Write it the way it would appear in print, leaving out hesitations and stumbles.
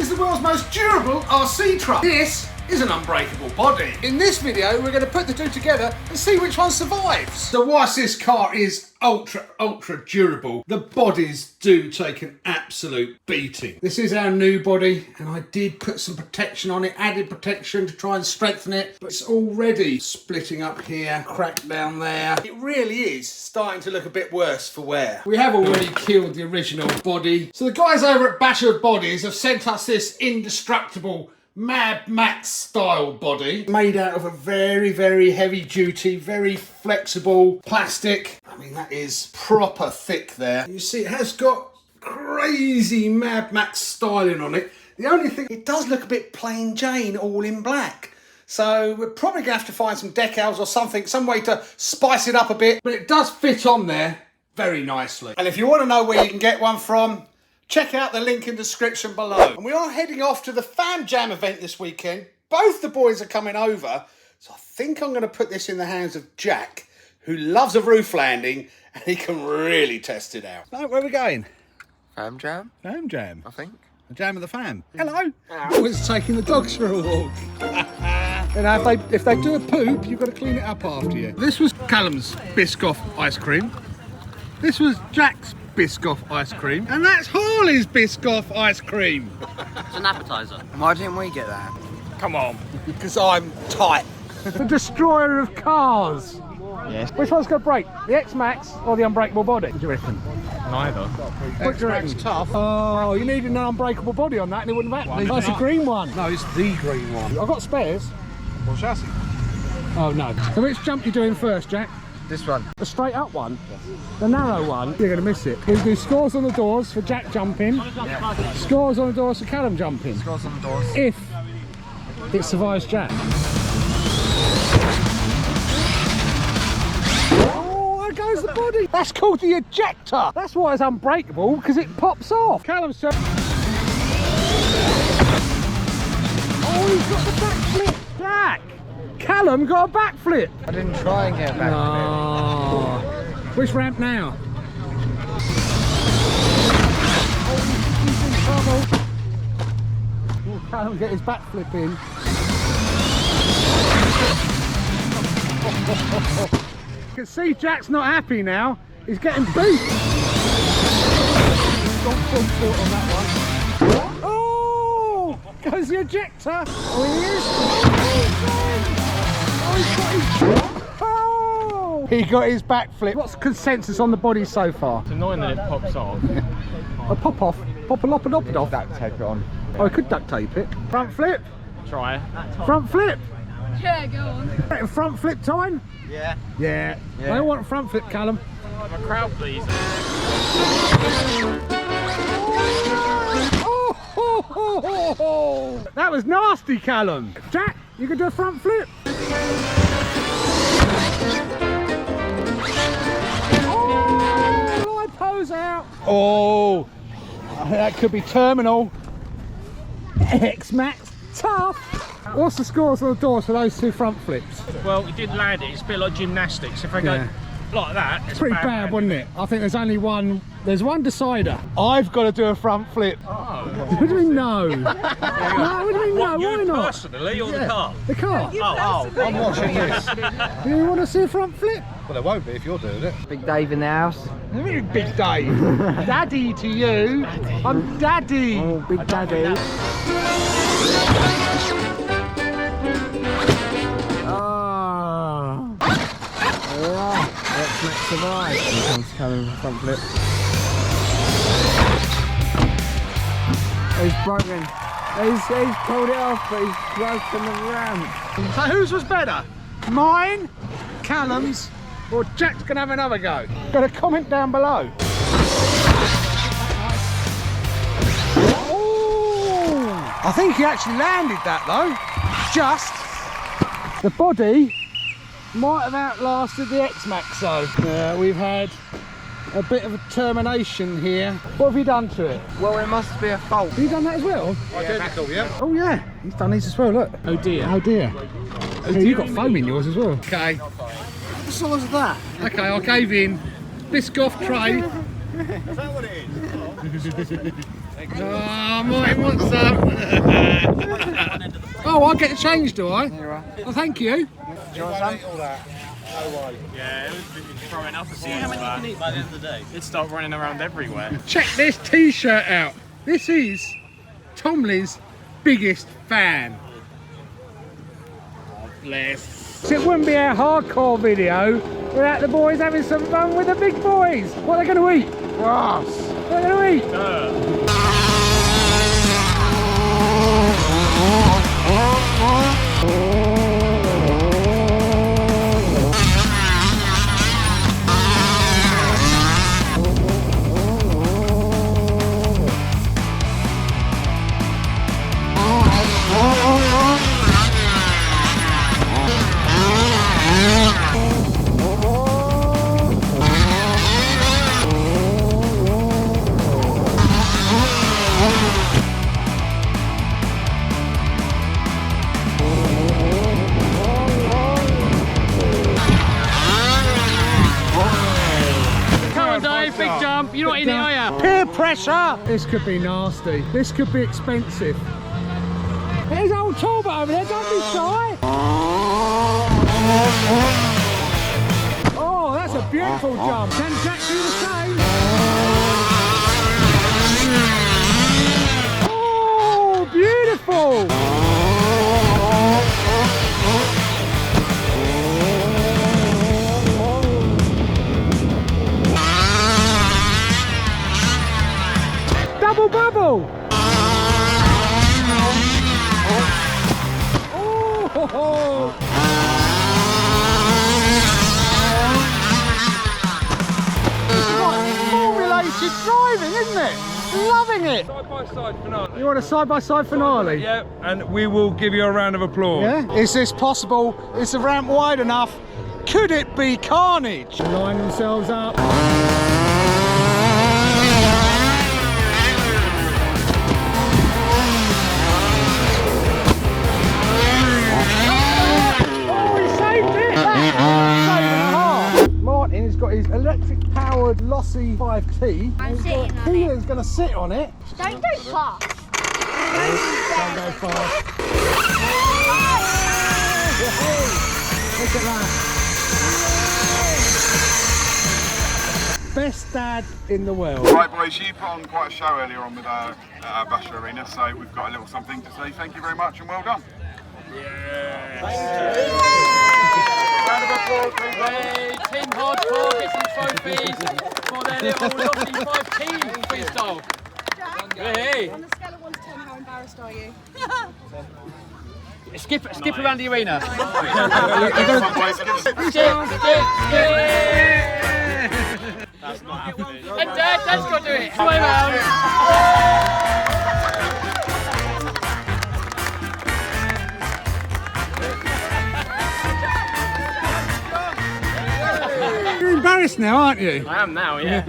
is the world's most durable RC truck. This is an unbreakable body. In this video, we're going to put the two together and see which one survives. So whilst this car is ultra durable, the bodies do take an absolute beating. This is our new body, and I did put some protection on it, added protection to try and strengthen it, but it's already splitting up here, cracked down there. It really is starting to look a bit worse for wear. We have already killed the original body. So the guys over at Battered Bodies have sent us this Indestructible Mad Max style body, made out of a very heavy duty, very flexible plastic. I mean, that is proper thick there. You see, it has got crazy Mad Max styling on it. The only thing, it does look a bit plain Jane, all in black. So we're probably gonna have to find some decals or something, some way to spice it up a bit. But it does fit on there very nicely. And if you want to know where you can get one from, check out the link in the description below. And we are heading off to the Fam Jam event this weekend. Both the boys are coming over. So I think I'm going to put this in the hands of Jack, who loves a roof landing, and he can really test it out. So where are we going? Fam Jam? Fam Jam, I think. The Jam of the Fam. Hello. I was taking the dogs for a walk. And if they do a poop, you've got to clean it up after you. This was Callum's Biscoff ice cream. This was Jack's Biscoff ice cream, and that's Harley's Biscoff ice cream. It's an appetizer. Why didn't we get that? Come on, because I'm tight. The destroyer of cars. Yes. Which one's going to break, the Xmaxx or the unbreakable body? What do you reckon? Neither. What do you reckon? Tough. Oh, you needed an unbreakable body on that, and it wouldn't have happened. That's a green one. No, it's the green one. I've got spares. What chassis? Oh no. So which jump you doing first, Jack? This one. The straight up one? Yes. The narrow one? You're going to miss it. We'll do scores on the doors for Jack jumping. Yeah. Scores on the doors for Callum jumping. Scores on the doors. If it survives Jack. Oh, there goes the body. That's called the ejector. That's why it's unbreakable, because it pops off. Callum's turn. Oh, he's got the backflip. Jack! Callum got a backflip. I didn't try and get a backflip. Oh. Which ramp now? Oh, he's in trouble. Oh, Callum get his backflip in. You can see Jack's not happy now. He's getting beat. He's got full foot on that one. Oh! Goes the ejector. Oh, he is. Oh, he got his backflip. What's the consensus on the body so far? It's annoying that it pops off. A pop off? Pop a lop and op it off? Duct tape it on. Oh, I could duct tape it. Front flip? Try it. Front flip? Yeah, go on. Front flip time? Yeah. Yeah. I want front flip, Callum. I'm a crowd pleaser. Oh, that was nasty, Callum. Jack, you can do a front flip. Oh, slide pose out. Oh, that could be terminal. Xmaxx, tough. What's the scores on the doors for those two front flips? Well, we did land it. It's a bit like gymnastics. If I go like that, it's pretty bad, wasn't it? I think there's only one. There's one decider. I've got to do a front flip. Oh. What do you mean no? No, what do you mean no? What, Why you not? personally or the car? The car. Oh, I'm watching this. Do you want to see a front flip? Well, it won't be if you're doing it. Big Dave in the house. What do you mean, Big Dave? Daddy to you. I'm Daddy. Oh, Big Daddy. Xmaxx survived. Here comes Callum front flip. He's broken. He's pulled it off, but he's broken the ramp. So whose was better? Mine, Callum's, or Jack's gonna have another go? Got a comment down below. Oh! I think he actually landed that though. Just. The body might have outlasted the Xmaxx though. We've had a bit of a termination here. What have you done to it? Well, it must be a fault. Have you done that as well? Identical, yeah. Oh yeah, he's done these as well, look. Oh dear. Oh dear. Oh, you've got foam in yours as well. Okay. What the size of that? Okay, I gave in Biscoff tray. Is that what it is? Oh, Martin wants some. Oh, I get the change, do I? Oh, thank you. Do you want some? Yeah, it would be throwing up. See how many you can eat by the end of the day. It'd start running around everywhere. Check this t-shirt out. This is Tomley's biggest fan. Oh, bless. It wouldn't be a hardcore video without the boys having some fun with the big boys. What are they going to eat? Grass. What are they going to eat? Big jump, you're not in it, are you? Peer pressure! This could be nasty. This could be expensive. There's old Talbot over there, don't be shy! Oh, that's a beautiful jump. Can Jack do the same? Oh, beautiful! Double bubble! Oh! It's like formulated driving, isn't it? Loving it! Side-by-side finale. You want a side-by-side finale? Yeah, and we will give you a round of applause. Yeah? Is this possible? Is the ramp wide enough? Could it be carnage? Line themselves up. Martin has got his electric powered Lossy 5T. I'm sitting on it. Keelan's going to sit on it. Don't go fast. Don't go fast. Look at that. Best dad in the world. Right boys, you put on quite a show earlier on with Basher Arena, so we've got a little something to say. Thank you very much and well done. Round of applause, please. Team Hardcore get some trophies for their little Lossy 5T freestyle. Hey. On a scale of 1 to 10, how embarrassed are you? Skip around the arena. That's not happening. And Dad's got to do it. Sway round. You're embarrassed now, aren't you? I am now, yeah.